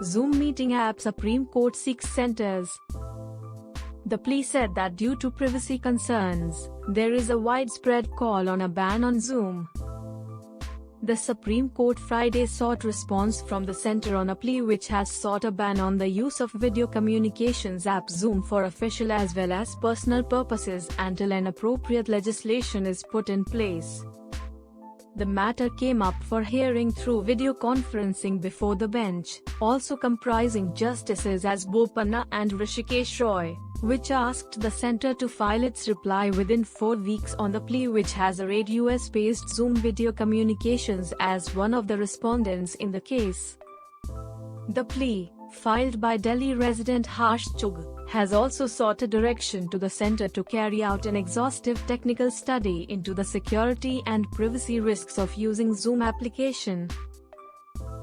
Zoom meeting app Supreme Court seeks centers. The plea said that due to privacy concerns, there is a widespread call on a ban on Zoom. The Supreme Court Friday sought response from the center on a plea which has sought a ban on the use of video communications app Zoom for official as well as personal purposes until an appropriate legislation is put in place. The matter came up for hearing through video conferencing before the bench, also comprising Justices S. Bopanna and Rishikesh Roy, which asked the center to file its reply within 4 weeks on the plea, which has arrayed US-based Zoom Video Communications as one of the respondents in the case. The plea, filed by Delhi resident Harsh Chugh, has also sought a direction to the center to carry out an exhaustive technical study into the security and privacy risks of using Zoom application.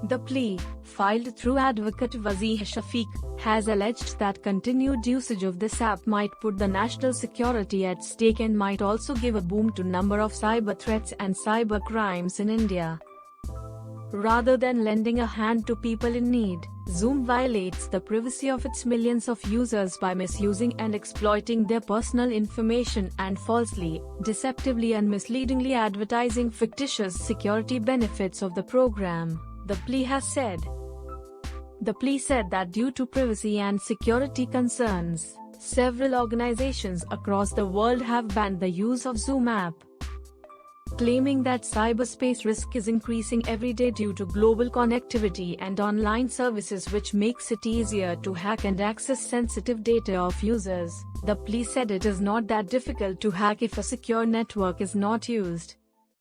The plea, filed through advocate Wazih Shafiq, has alleged that continued usage of this app might put the national security at stake and might also give a boom to number of cyber threats and cyber crimes in India. Rather than lending a hand to people in need, Zoom violates the privacy of its millions of users by misusing and exploiting their personal information and falsely, deceptively and misleadingly advertising fictitious security benefits of the program, the plea has said. The plea said that due to privacy and security concerns, several organizations across the world have banned the use of Zoom app, claiming that cyberspace risk is increasing every day due to global connectivity and online services, which makes it easier to hack and access sensitive data of users. The plea said it is not that difficult to hack if a secure network is not used.